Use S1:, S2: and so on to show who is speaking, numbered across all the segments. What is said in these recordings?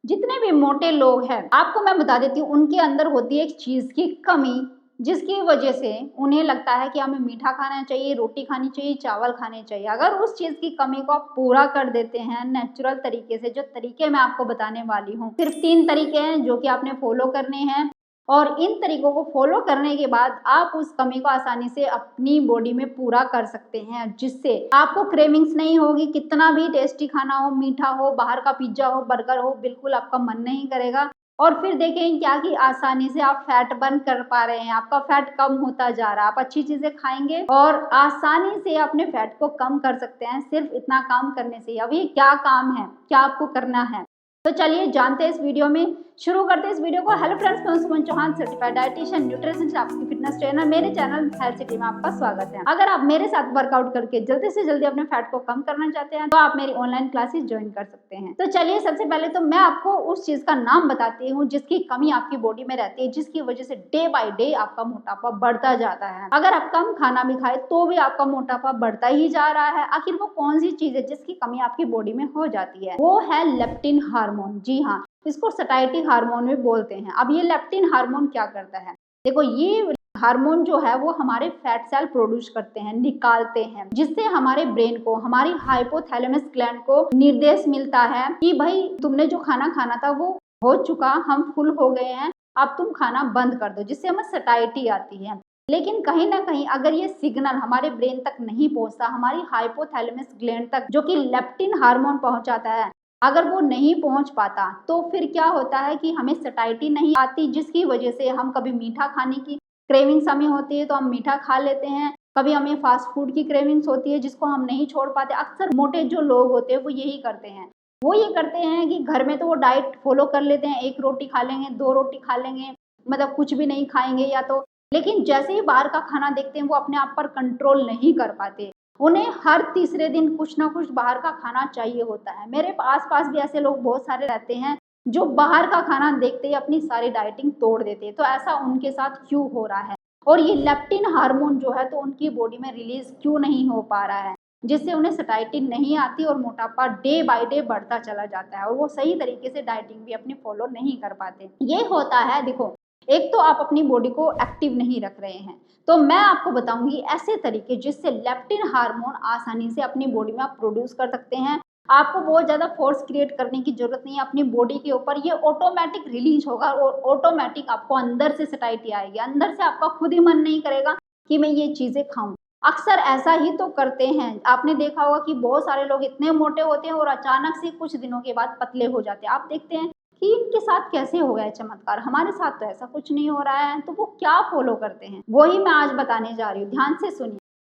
S1: जितने भी मोटे लोग हैं आपको मैं बता देती हूँ, उनके अंदर होती है एक चीज की कमी, जिसकी वजह से उन्हें लगता है कि हमें मीठा खाना चाहिए, रोटी खानी चाहिए, चावल खाने चाहिए। अगर उस चीज की कमी को आप पूरा कर देते हैं नेचुरल तरीके से, जो तरीके मैं आपको बताने वाली हूँ, सिर्फ 3 तरीके हैं जो कि आपने फॉलो करने हैं, और इन तरीकों को फॉलो करने के बाद आप उस कमी को आसानी से अपनी बॉडी में पूरा कर सकते हैं, जिससे आपको क्रेविंग्स नहीं होगी। कितना भी टेस्टी खाना हो, मीठा हो, बाहर का पिज्जा हो, बर्गर हो, बिल्कुल आपका मन नहीं करेगा। और फिर देखें क्या कि आसानी से आप फैट बर्न कर पा रहे हैं, आपका फैट कम होता जा रहा है। आप अच्छी चीजें खाएंगे और आसानी से अपने फैट को कम कर सकते हैं, सिर्फ इतना काम करने से। अभी क्या काम है, क्या आपको करना है, तो चलिए जानते हैं इस वीडियो में। शुरू करते हैं इस वीडियो को। हेलो फ्रेंड्स, मैं सुमन चौहान, सर्टिफाइड डाइटिशियन, न्यूट्रिशनिस्ट, आपकी फिटनेस ट्रेनर। मेरे चैनल हेल्थ सिटी में आपका स्वागत है। अगर आप मेरे साथ वर्कआउट करके जल्दी से जल्दी अपने फैट को कम करना चाहते हैं तो आप मेरी ऑनलाइन क्लासेस ज्वाइन कर सकते हैं। तो चलिए सबसे पहले तो मैं आपको उस चीज का नाम बताती हूँ जिसकी कमी आपकी बॉडी में रहती है, जिसकी वजह से डे बाय डे आपका मोटापा बढ़ता जाता है। अगर आप कम खाना भी खाए तो भी आपका मोटापा बढ़ता ही जा रहा है। आखिर वो कौन सी चीज है जिसकी कमी आपकी बॉडी में हो जाती है? वो है लेप्टिन हार्मोन। जी हाँ, इसको सटाइटी हार्मोन भी बोलते हैं। अब ये लेप्टिन हार्मोन क्या करता है? देखो, ये हार्मोन जो है वो हमारे फैट सेल प्रोड्यूस करते हैं, निकालते हैं, जिससे हमारे ब्रेन को, हमारी हाइपोथैलेमस ग्लैंड को निर्देश मिलता है कि भाई तुमने जो खाना खाना था वो हो चुका, हम फुल हो गए हैं, अब तुम खाना बंद कर दो, जिससे हमें सटाइटी आती है। लेकिन कहीं ना कहीं अगर ये सिग्नल हमारे ब्रेन तक नहीं पहुंचता, हमारी हाइपोथैलेमस ग्लैंड तक जो कि लेप्टिन हार्मोन पहुंचाता है, अगर वो नहीं पहुंच पाता तो फिर क्या होता है कि हमें सटाइटी नहीं आती, जिसकी वजह से हम कभी मीठा खाने की क्रेविंग्स हमें होती है तो हम मीठा खा लेते हैं, कभी हमें फास्ट फूड की क्रेविंग्स होती है जिसको हम नहीं छोड़ पाते। अक्सर मोटे जो लोग होते हैं वो यही करते हैं, वो ये करते हैं कि घर में तो वो डाइट फॉलो कर लेते हैं, 1 रोटी खा लेंगे, 2 रोटी खा लेंगे, मतलब कुछ भी नहीं खाएंगे या तो, लेकिन जैसे ही बाहर का खाना देखते हैं वो अपने आप पर कंट्रोल नहीं कर पाते। उन्हें हर तीसरे दिन कुछ ना कुछ बाहर का खाना चाहिए होता है। मेरे आस पास भी ऐसे लोग बहुत सारे रहते हैं जो बाहर का खाना देखते ही अपनी सारी डाइटिंग तोड़ देते हैं। तो ऐसा उनके साथ क्यों हो रहा है, और ये लेप्टिन हार्मोन जो है तो उनकी बॉडी में रिलीज क्यों नहीं हो पा रहा है, जिससे उन्हें सटाइटी नहीं आती और मोटापा डे बाय डे बढ़ता चला जाता है, और वो सही तरीके से डाइटिंग भी अपनी फॉलो नहीं कर पाते। ये होता है, देखो, एक तो आप अपनी बॉडी को एक्टिव नहीं रख रहे हैं, तो मैं आपको बताऊंगी ऐसे तरीके जिससे लेप्टिन हार्मोन आसानी से अपनी बॉडी में आप प्रोड्यूस कर सकते हैं। आपको बहुत ज्यादा फोर्स क्रिएट करने की जरूरत नहीं है अपनी बॉडी के ऊपर, ये ऑटोमेटिक रिलीज होगा और ऑटोमेटिक आपको अंदर से सटाइटी आएगी, अंदर से आपका खुद ही मन नहीं करेगा कि मैं ये चीजें खाऊं। अक्सर ऐसा ही तो करते हैं, आपने देखा होगा कि बहुत सारे लोग इतने मोटे होते हैं और अचानक से कुछ दिनों के बाद पतले हो जाते हैं। आप देखते हैं कि इनके साथ कैसे हो गया है चमत्कार, हमारे साथ तो ऐसा कुछ नहीं हो रहा है। तो वो क्या फॉलो करते हैं वही मैं आज बताने जा रही हूँ, ध्यान से सुनिए।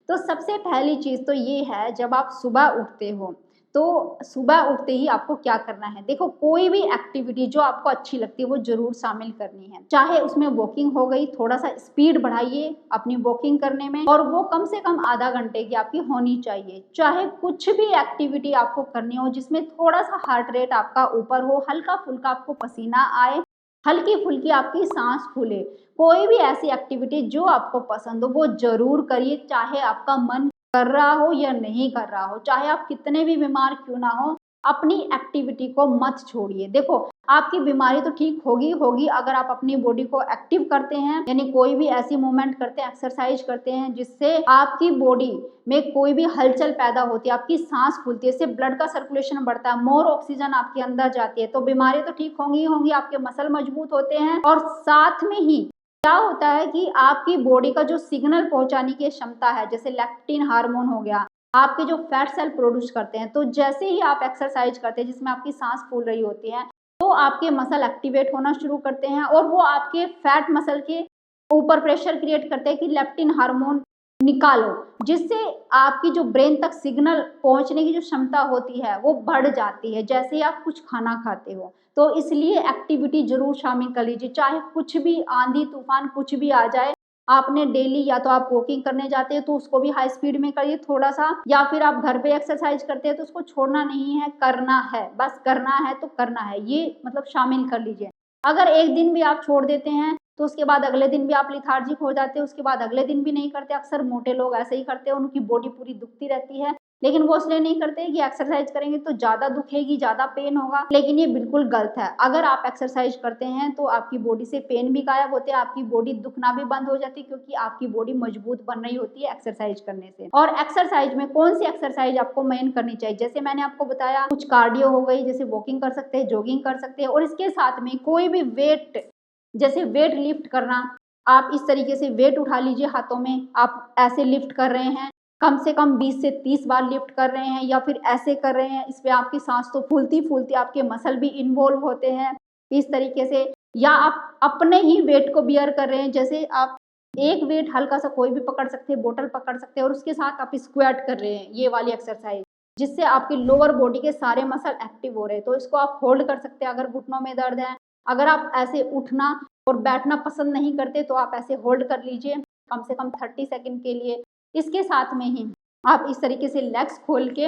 S1: तो सबसे पहली चीज तो ये है, जब आप सुबह उठते हो तो सुबह उठते ही आपको क्या करना है? देखो, कोई भी एक्टिविटी जो आपको अच्छी लगती है वो जरूर शामिल करनी है। चाहे उसमें वॉकिंग हो गई, थोड़ा सा स्पीड बढ़ाइए अपनी वॉकिंग करने में, और वो कम से कम आधा घंटे की आपकी होनी चाहिए। चाहे कुछ भी एक्टिविटी आपको करनी हो जिसमें थोड़ा सा हार्ट रेट आपका ऊपर हो, हल्का फुल्का आपको पसीना आए, हल्की फुल्की आपकी सांस फूले, कोई भी ऐसी एक्टिविटी जो आपको पसंद हो वो जरूर करिए। चाहे आपका मन कर रहा हो या नहीं कर रहा हो, चाहे आप कितने भी बीमार क्यों ना हो, अपनी एक्टिविटी को मत छोड़िए। देखो, आपकी बीमारी तो ठीक होगी होगी अगर आप अपनी बॉडी को एक्टिव करते हैं, यानी कोई भी ऐसी मूवमेंट करते हैं, एक्सरसाइज करते हैं जिससे आपकी बॉडी में कोई भी हलचल पैदा होती है, आपकी सांस फूलती है, इससे ब्लड का सर्कुलेशन बढ़ता है, मोर ऑक्सीजन आपके अंदर जाती है, तो बीमारी तो ठीक होंगी ही होंगी, आपके मसल मजबूत होते हैं, और साथ में ही क्या होता है कि आपकी बॉडी का जो सिग्नल पहुंचाने की क्षमता है, जैसे लेप्टिन हार्मोन हो गया, आपके जो फैट सेल प्रोड्यूस करते हैं, तो जैसे ही आप एक्सरसाइज करते हैं जिसमें आपकी सांस फूल रही होती है, तो आपके मसल एक्टिवेट होना शुरू करते हैं और वो आपके फैट मसल के ऊपर प्रेशर क्रिएट करते हैं कि लेप्टिन हार्मोन निकालो, जिससे आपकी जो ब्रेन तक सिग्नल पहुंचने की जो क्षमता होती है वो बढ़ जाती है जैसे ही आप कुछ खाना खाते हो। तो इसलिए एक्टिविटी जरूर शामिल कर लीजिए, चाहे कुछ भी आंधी तूफान कुछ भी आ जाए। आपने डेली, या तो आप वॉकिंग करने जाते हैं तो उसको भी हाई स्पीड में करिए थोड़ा सा, या फिर आप घर पे एक्सरसाइज करते हैं तो उसको छोड़ना नहीं है, करना है, बस करना है तो करना है, ये मतलब शामिल कर लीजिए। अगर एक दिन भी आप छोड़ देते हैं तो उसके बाद अगले दिन भी आप लिथार्जिक हो जाते हैं, उसके बाद अगले दिन भी नहीं करते। अक्सर मोटे लोग ऐसे ही करते हैं, उनकी बॉडी पूरी दुखती रहती है, लेकिन वो इसलिए नहीं करते कि एक्सरसाइज करेंगे तो ज़्यादा दुखेगी, ज़्यादा पेन होगा, लेकिन ये बिल्कुल गलत है। अगर आप एक्सरसाइज करते हैं तो आपकी बॉडी से पेन भी गायब होते हैं, आपकी बॉडी दुखना भी बंद हो जाती है, क्योंकि आपकी बॉडी मजबूत बन रही होती है एक्सरसाइज करने से। और एक्सरसाइज में कौन सी एक्सरसाइज आपको मेन करनी चाहिए, जैसे मैंने आपको बताया, कुछ कार्डियो हो गई, जैसे वॉकिंग कर सकते हैं, जॉगिंग कर सकते हैं, और इसके साथ में कोई भी वेट, जैसे वेट लिफ्ट करना, आप इस तरीके से वेट उठा लीजिए हाथों में, आप ऐसे लिफ्ट कर रहे हैं, कम से कम 20 से 30 बार लिफ्ट कर रहे हैं, या फिर ऐसे कर रहे हैं, इसमें आपकी सांस तो फूलती फूलती, आपके मसल भी इन्वॉल्व होते हैं इस तरीके से। या आप अपने ही वेट को बियर कर रहे हैं, जैसे आप एक वेट हल्का सा कोई भी पकड़ सकते हैं, बोतल पकड़ सकते हैं, और उसके साथ आप स्क्वाट कर रहे हैं, ये वाली एक्सरसाइज, जिससे आपकी लोअर बॉडी के सारे मसल एक्टिव हो रहे हैं। तो इसको आप होल्ड कर सकते हैं अगर घुटनों में दर्द है। अगर आप ऐसे उठना और बैठना पसंद नहीं करते तो आप ऐसे होल्ड कर लीजिए कम से कम 30 सेकंड के लिए। इसके साथ में ही आप इस तरीके से लेग्स खोल के,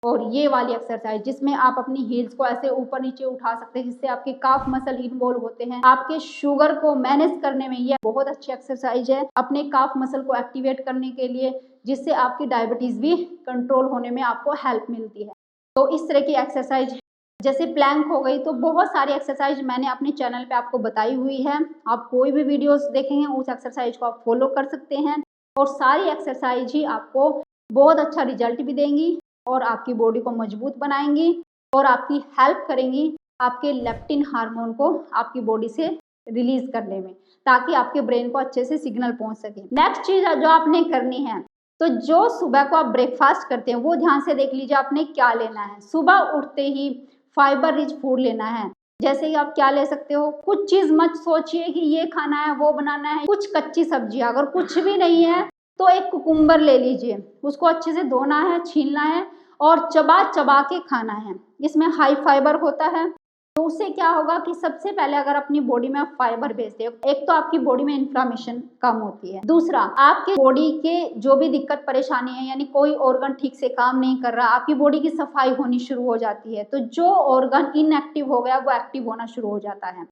S1: और ये वाली एक्सरसाइज जिसमें आप अपनी हील्स को ऐसे ऊपर नीचे उठा सकते हैं, जिससे आपके काफ मसल इन्वॉल्व होते हैं। आपके शुगर को मैनेज करने में ये बहुत अच्छी एक्सरसाइज है, अपने काफ मसल को एक्टिवेट करने के लिए, जिससे आपकी डायबिटीज भी कंट्रोल होने में आपको हेल्प मिलती है। तो इस तरह की एक्सरसाइज, जैसे प्लैंक हो गई, तो बहुत सारी एक्सरसाइज मैंने अपने चैनल पे आपको बताई हुई है। आप कोई भी वीडियोस देखेंगे उस एक्सरसाइज को आप फॉलो कर सकते हैं, और सारी एक्सरसाइज ही आपको बहुत अच्छा रिजल्ट भी देंगी, और आपकी बॉडी को मजबूत बनाएंगी, और आपकी हेल्प करेंगी आपके लेप्टिन हार्मोन को आपकी बॉडी से रिलीज करने में, ताकि आपके ब्रेन को अच्छे से सिग्नल पहुंच सके। नेक्स्ट चीज जो आपने करनी है, तो जो सुबह को आप ब्रेकफास्ट करते हैं वो ध्यान से देख लीजिए आपने क्या लेना है। सुबह उठते ही फाइबर रिच फूड लेना है। जैसे कि आप क्या ले सकते हो, कुछ चीज मत सोचिए कि ये खाना है वो बनाना है, कुछ कच्ची सब्जी, अगर कुछ भी नहीं है तो एक कुकुम्बर ले लीजिए, उसको अच्छे से धोना है, छीलना है, और चबा चबा के खाना है। इसमें हाई फाइबर होता है, तो उससे क्या होगा कि सबसे पहले अगर अपनी बॉडी में आप फाइबर भेजते हो, एक तो आपकी बॉडी में इन्फ्लामेशन कम होती है, दूसरा आपके बॉडी के जो भी दिक्कत परेशानी है, यानी कोई ऑर्गन ठीक से काम नहीं कर रहा, आपकी बॉडी की सफाई होनी शुरू हो जाती है, तो जो ऑर्गन इनएक्टिव हो गया वो एक्टिव होना शुरू हो जाता है।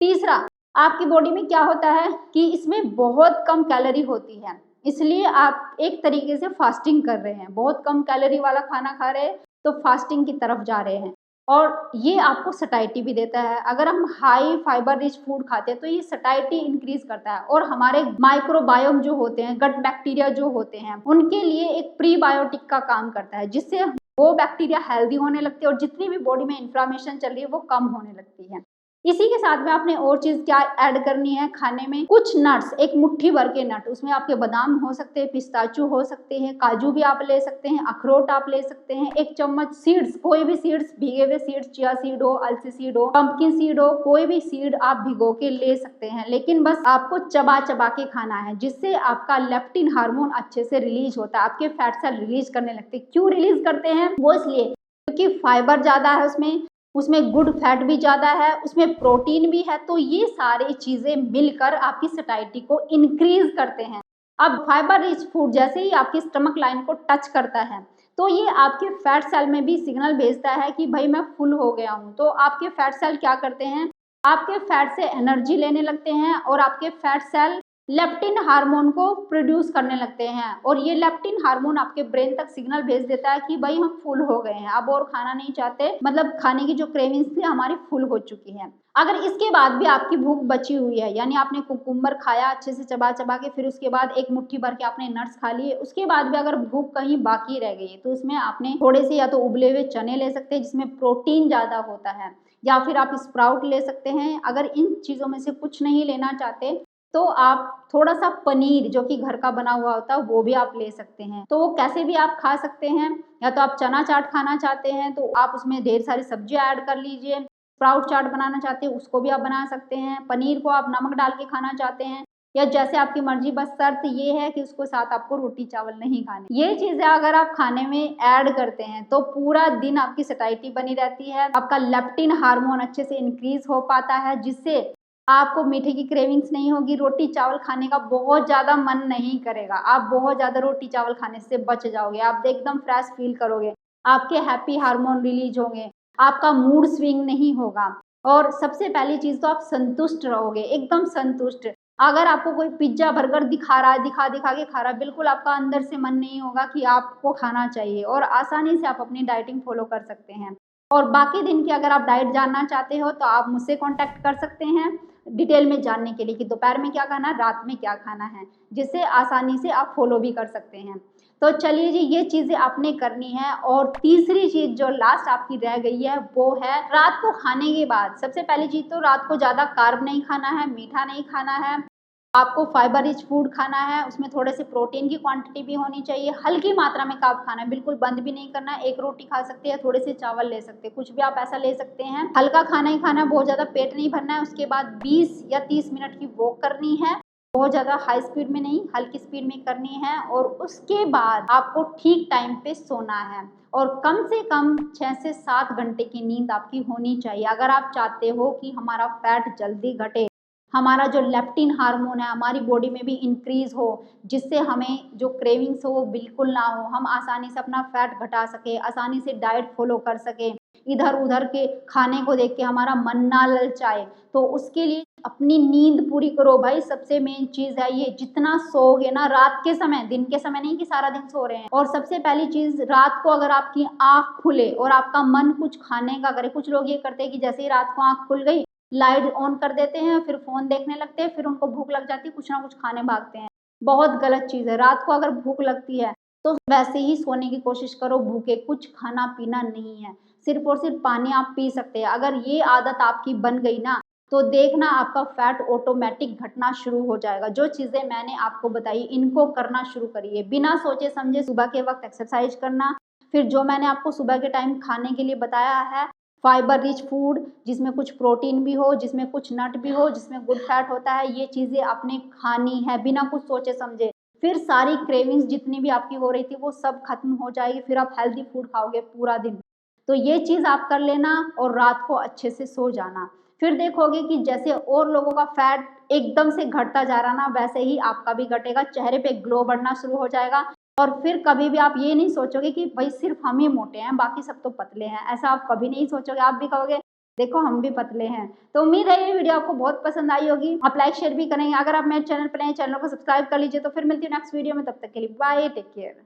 S1: तीसरा, आपकी बॉडी में क्या होता है कि इसमें बहुत कम कैलोरी होती है, इसलिए आप एक तरीके से फास्टिंग कर रहे हैं, बहुत कम कैलोरी वाला खाना खा रहे हैं, तो फास्टिंग की तरफ जा रहे हैं। और ये आपको सटाइटी भी देता है। अगर हम हाई फाइबर रिच फूड खाते हैं तो ये सटाइटी इंक्रीज करता है, और हमारे माइक्रोबायोम जो होते हैं, गट बैक्टीरिया जो होते हैं, उनके लिए एक प्रीबायोटिक का काम करता है, जिससे वो बैक्टीरिया हेल्दी होने लगते हैं, और जितनी भी बॉडी में इन्फ्लामेशन चल रही है वो कम होने लगती है। इसी के साथ में आपने और चीज क्या ऐड करनी है खाने में, कुछ नट्स, एक मुट्ठी भर के नट, उसमें आपके बादाम हो सकते हैं, पिस्ताचू हो सकते हैं, काजू भी आप ले सकते हैं, अखरोट आप ले सकते हैं, एक चम्मच सीड्स, कोई भी सीड्स, भीगे हुए सीड्स, चिया सीड हो, अलसी सीड हो, पंपकिन सीड हो, कोई भी सीड आप भिगो के ले सकते हैं, लेकिन बस आपको चबा चबा के खाना है, जिससे आपका लेप्टिन हार्मोन अच्छे से रिलीज होता है, आपके फैट सेल रिलीज करने लगते हैं। क्यों रिलीज करते हैं वो, इसलिए क्योंकि फाइबर ज्यादा है उसमें गुड फैट भी ज़्यादा है, उसमें प्रोटीन भी है, तो ये सारी चीज़ें मिलकर आपकी सटाइटी को इंक्रीज करते हैं। अब फाइबर रिच फूड जैसे ही आपकी स्टमक लाइन को टच करता है तो ये आपके फैट सेल में भी सिग्नल भेजता है कि भाई मैं फुल हो गया हूँ। तो आपके फैट सेल क्या करते हैं, आपके फैट से एनर्जी लेने लगते हैं, और आपके फैट सेल लेप्टिन हार्मोन को प्रोड्यूस करने लगते हैं, और ये लेप्टिन हार्मोन आपके ब्रेन तक सिग्नल भेज देता है कि भाई हम फुल हो गए हैं, अब और खाना नहीं चाहते, मतलब खाने की जो क्रेविंग्स थी हमारी फुल हो चुकी है। अगर इसके बाद भी आपकी भूख बची हुई है, यानी आपने कुकुम्बर खाया अच्छे से चबा चबा के, फिर उसके बाद एक मुट्ठी भर के आपने नट्स खा लिए, उसके बाद भी अगर भूख कहीं बाकी रह गई है तो उसमें आपने थोड़े से या तो उबले हुए चने ले सकते हैं जिसमें प्रोटीन ज़्यादा होता है, या फिर आप स्प्राउट ले सकते हैं। अगर इन चीज़ों में से कुछ नहीं लेना चाहते तो आप थोड़ा सा पनीर जो कि घर का बना हुआ होता है वो भी आप ले सकते हैं, तो वो कैसे भी आप खा सकते हैं। या तो आप चना चाट खाना चाहते हैं तो आप उसमें ढेर सारी सब्जियां ऐड कर लीजिए, स्प्राउट चाट बनाना चाहते हैं उसको भी आप बना सकते हैं, पनीर को आप नमक डाल के खाना चाहते हैं या जैसे आपकी मर्जी, बस शर्त ये है कि उसको साथ आपको रोटी चावल नहीं खाने। ये चीजें अगर आप खाने में ऐड करते हैं तो पूरा दिन आपकी सटाइटी बनी रहती है, आपका लेप्टिन हार्मोन अच्छे से इंक्रीज हो पाता है, जिससे आपको मीठे की क्रेविंग्स नहीं होगी, रोटी चावल खाने का बहुत ज़्यादा मन नहीं करेगा, आप बहुत ज़्यादा रोटी चावल खाने से बच जाओगे, आप एकदम फ्रेश फील करोगे, आपके हैप्पी हार्मोन रिलीज होंगे, आपका मूड स्विंग नहीं होगा, और सबसे पहली चीज़ तो आप संतुष्ट रहोगे, एकदम संतुष्ट। अगर आपको कोई पिज्जा बर्गर दिखा रहा है, दिखा दिखा के खा रहा है, बिल्कुल आपका अंदर से मन नहीं होगा कि आपको खाना चाहिए, और आसानी से आप अपनी डाइटिंग फॉलो कर सकते हैं। और बाकी दिन की अगर आप डाइट जानना चाहते हो तो आप मुझसे कांटेक्ट कर सकते हैं डिटेल में जानने के लिए कि दोपहर में क्या खाना है, रात में क्या खाना है, जिससे आसानी से आप फॉलो भी कर सकते हैं। तो चलिए जी, ये चीज़ें आपने करनी है। और तीसरी चीज़ जो लास्ट आपकी रह गई है वो है रात को खाने के बाद। सबसे पहली चीज़ तो रात को ज़्यादा कार्ब नहीं खाना है, मीठा नहीं खाना है, आपको फाइबर रिच फूड खाना है, उसमें थोड़े से प्रोटीन की क्वांटिटी भी होनी चाहिए, हल्की मात्रा में कार्ब खाना है, बिल्कुल बंद भी नहीं करना है। एक रोटी खा सकते हैं, थोड़े से चावल ले सकते हैं, कुछ भी आप ऐसा ले सकते हैं। हल्का खाना ही खाना है, बहुत ज़्यादा पेट नहीं भरना है। उसके बाद 20 या 30 मिनट की वॉक करनी है, बहुत ज़्यादा हाई स्पीड में नहीं, हल्की स्पीड में करनी है। और उसके बाद आपको ठीक टाइम पे सोना है, और कम से कम 6 से 7 घंटे की नींद आपकी होनी चाहिए अगर आप चाहते हो कि हमारा फैट जल्दी घटे, हमारा जो लेप्टिन हार्मोन है हमारी बॉडी में भी इंक्रीज हो, जिससे हमें जो क्रेविंग्स हो वो बिल्कुल ना हो, हम आसानी से अपना फैट घटा सके, आसानी से डाइट फॉलो कर सके, इधर उधर के खाने को देख के हमारा मन ना ललचाए। तो उसके लिए अपनी नींद पूरी करो भाई, सबसे मेन चीज है ये। जितना सोओगे ना रात के समय, दिन के समय नहीं कि सारा दिन सो रहे हैं। और सबसे पहली चीज, रात को अगर आपकी आंख खुले और आपका मन कुछ खाने का करे, कुछ लोग ये करते हैं कि जैसे ही रात को आंख खुल गई लाइट ऑन कर देते हैं, फिर फोन देखने लगते हैं, फिर उनको भूख लग जाती है, कुछ ना कुछ खाने भागते हैं। बहुत गलत चीज़ है। रात को अगर भूख लगती है तो वैसे ही सोने की कोशिश करो भूखे, कुछ खाना पीना नहीं है, सिर्फ और सिर्फ पानी आप पी सकते हैं। अगर ये आदत आपकी बन गई ना तो देखना आपका फैट ऑटोमेटिक घटना शुरू हो जाएगा। जो चीज़ें मैंने आपको बताई इनको करना शुरू करिए, बिना सोचे समझे सुबह के वक्त एक्सरसाइज करना, फिर जो मैंने आपको सुबह के टाइम खाने के लिए बताया है फाइबर रिच फूड, जिसमें कुछ प्रोटीन भी हो, जिसमें कुछ नट भी हो, जिसमें गुड फैट होता है, ये चीज़ें आपने खानी है बिना कुछ सोचे समझे। फिर सारी क्रेविंग्स जितनी भी आपकी हो रही थी वो सब खत्म हो जाएगी, फिर आप हेल्दी फूड खाओगे पूरा दिन। तो ये चीज़ आप कर लेना और रात को अच्छे से सो जाना। फिर देखोगे कि जैसे और लोगों का फैट एकदम से घटता जा रहा ना, वैसे ही आपका भी घटेगा, चेहरे पे ग्लो बढ़ना शुरू हो जाएगा। और फिर कभी भी आप ये नहीं सोचोगे कि भाई सिर्फ हम ही मोटे हैं बाकी सब तो पतले हैं, ऐसा आप कभी नहीं सोचोगे। आप भी कहोगे देखो हम भी पतले हैं। तो उम्मीद है ये वीडियो आपको बहुत पसंद आई होगी, आप लाइक शेयर भी करेंगे। अगर आप मेरे चैनल पर नए, चैनल को सब्सक्राइब कर लीजिए। तो फिर मिलती हूँ नेक्स्ट वीडियो में, तब तक के लिए बाय, टेक केयर।